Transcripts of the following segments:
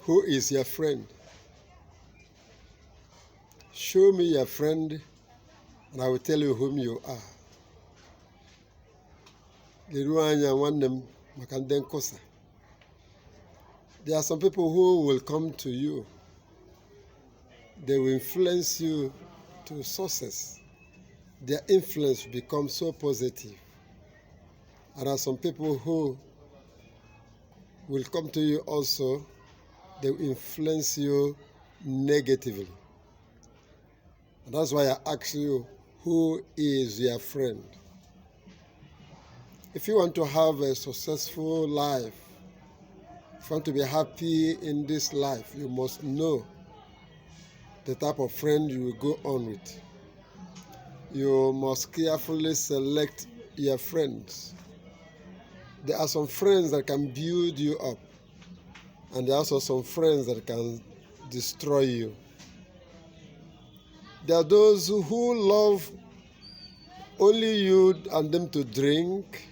Who is your friend? Show me your friend, and I will tell you whom you are. There are some people who will come to you. They will influence you to success. Their influence becomes so positive. And there are some people who will come to you also. They will influence you negatively. And that's why I ask you, who is your friend? If you want to have a successful life, if you want to be happy in this life, you must know the type of friend you will go on with. You must carefully select your friends. There are some friends that can build you up, and there are also some friends that can destroy you. There are those who love only you and them to drink,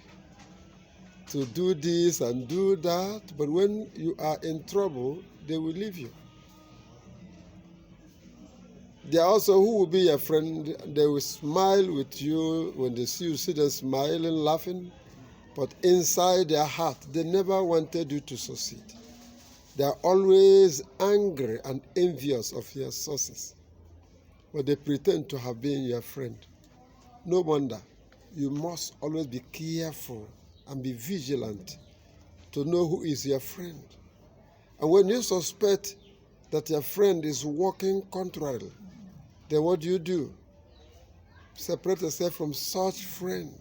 to do this and do that, but when you are in trouble, they will leave you. There are also who will be your friend. They will smile with you when they see you, see them smiling, laughing, but inside their heart, they never wanted you to succeed. They are always angry and envious of your success, but they pretend to have been your friend. No wonder. You must always be careful and be vigilant to know who is your friend. And when you suspect that your friend is working contrary, then what do? Separate yourself from such friend.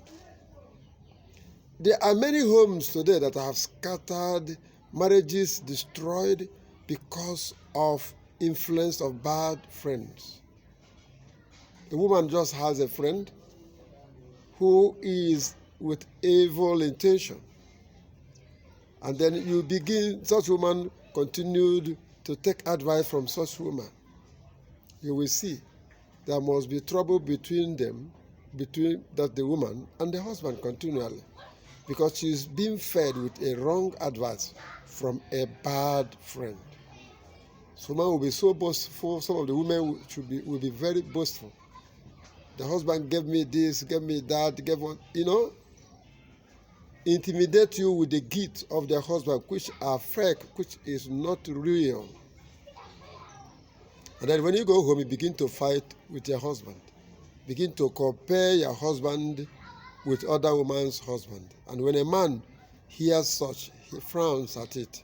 There are many homes today that have scattered, marriages destroyed because of influence of bad friends. A woman just has a friend who is with evil intention. And then such woman continued to take advice from such woman. You will see there must be trouble between the woman and the husband continually, because she's being fed with a wrong advice from a bad friend. So man will be so boastful. Some of the women will be very boastful. The husband gave me this, gave me that, intimidate you with the gift of the husband, which are fake, which is not real. And then when you go home, you begin to fight with your husband. Begin to compare your husband with other woman's husband. And when a man hears such, he frowns at it.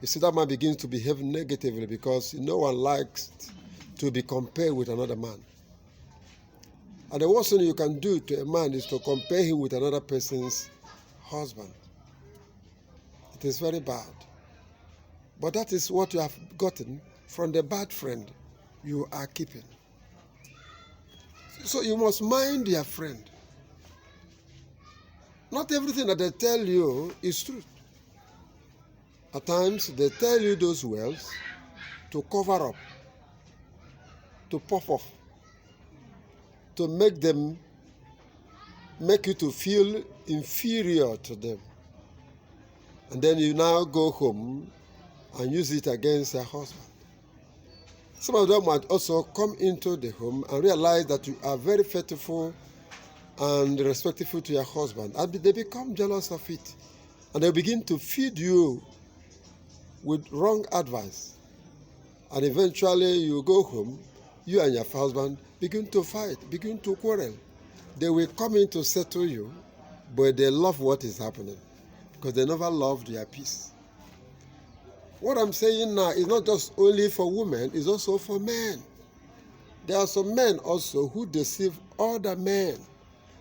You see, that man begins to behave negatively because no one likes to be compared with another man. And the worst thing you can do to a man is to compare him with another person's husband. It is very bad. But that is what you have gotten from the bad friend you are keeping. So you must mind your friend. Not everything that they tell you is true. At times, they tell you those words to cover up, to puff off, to make you to feel inferior to them. And then you now go home and use it against your husband. Some of them might also come into the home and realize that you are very faithful and respectful to your husband, and they become jealous of it. And they begin to feed you with wrong advice. And eventually you go home, you and your husband begin to fight, begin to quarrel. They will come in to settle you, but they love what is happening because they never loved your peace. What I'm saying now is not just only for women, it's also for men. There are some men also who deceive other men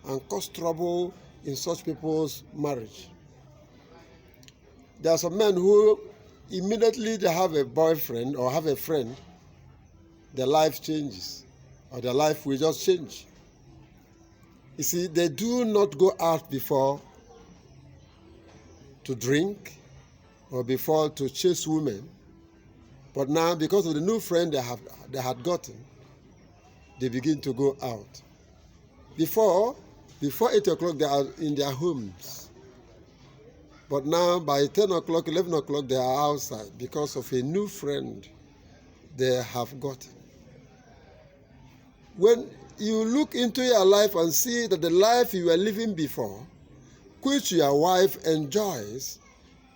and cause trouble in such people's marriage. There are some men who immediately they have a boyfriend or have a friend, their life changes, or their life will just change. You see, they do not go out before to drink or before to chase women, but now because of the new friend they had gotten, they begin to go out. Before 8 o'clock, they are in their homes. But now by 10 o'clock, 11 o'clock, they are outside because of a new friend they have gotten. When you look into your life and see that the life you were living before, which your wife enjoys,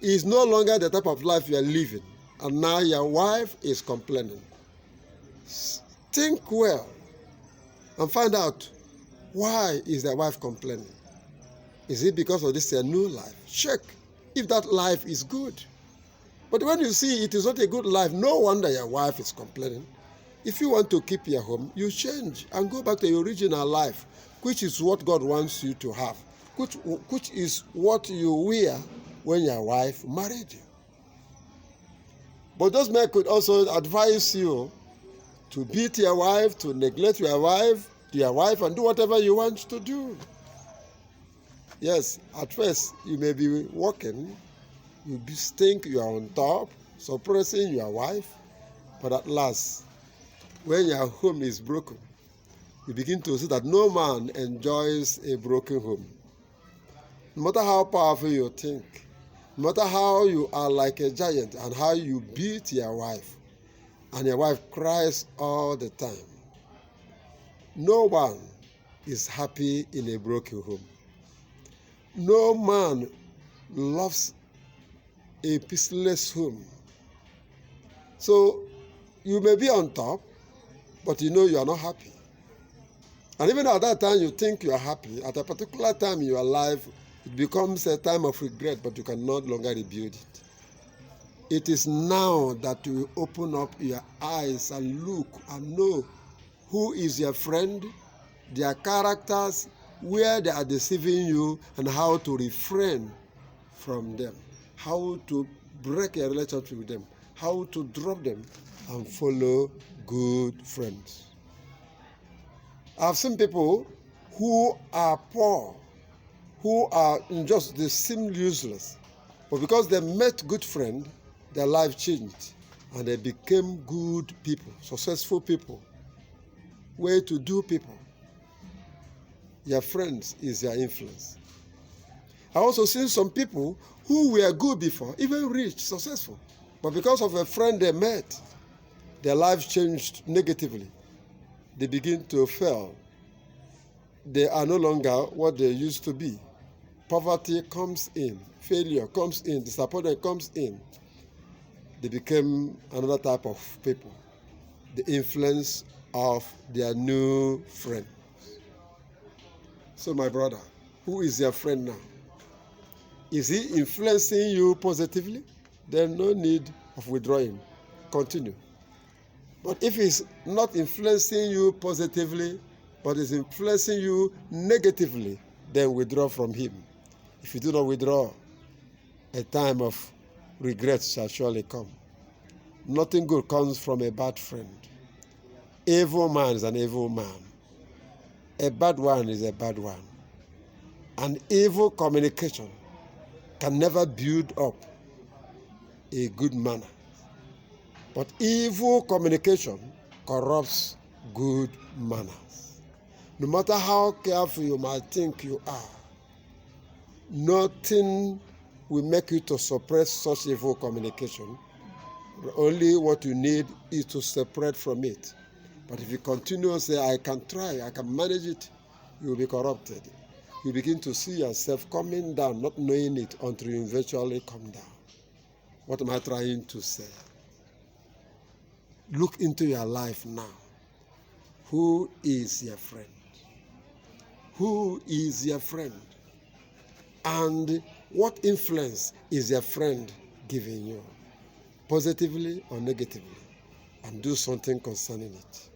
is no longer the type of life you are living, and now your wife is complaining, think well and find out, why is the wife complaining? Is it because of this new life? Check if that life is good. But when you see it is not a good life, no wonder your wife is complaining. If you want to keep your home, you change and go back to your original life, which is what God wants you to have, which is what you wear when your wife married you. But those men could also advise you to beat your wife, to neglect your wife, and do whatever you want to do. Yes, at first you may be walking, you think you are on top, suppressing your wife, but at last, when your home is broken, you begin to see that no man enjoys a broken home. No matter how powerful you think, no matter how you are like a giant and how you beat your wife, and your wife cries all the time, no one is happy in a broken home. No man loves a peaceless home. So you may be on top, but you know you are not happy. And even at that time you think you are happy, at a particular time in your life, it becomes a time of regret, but you can no longer rebuild it. It is now that you open up your eyes and look and know who is your friend, their characters, where they are deceiving you, and how to refrain from them, how to break a relationship with them, how to drop them and follow good friends. I've seen people who are poor, who are just, they seem useless, but because they met good friends, their life changed and they became good people, successful people, well-to-do people. Your friends is your influence. I also seen some people who were good before, even rich, successful, but because of a friend they met, their life changed negatively. They begin to fail. They are no longer what they used to be. Poverty comes in, failure comes in, disappointment comes in. They became another type of people. The influence of their new friend. So my brother, who is your friend now? Is he influencing you positively? Then no need of withdrawing. Continue. But if he's not influencing you positively, but is influencing you negatively, then withdraw from him. If you do not withdraw, a time of regret shall surely come. Nothing good comes from a bad friend. Evil man is an evil man. A bad one is a bad one. And evil communication can never build up a good manner. But evil communication corrupts good manners. No matter how careful you might think you are, nothing will make you to suppress such evil communication. Only what you need is to separate from it. But if you continue to say, I can try, I can manage it, you will be corrupted. You begin to see yourself coming down, not knowing it until you eventually come down. What am I trying to say? Look into your life now. Who is your friend? Who is your friend? And what influence is your friend giving you? Positively or negatively? And do something concerning it.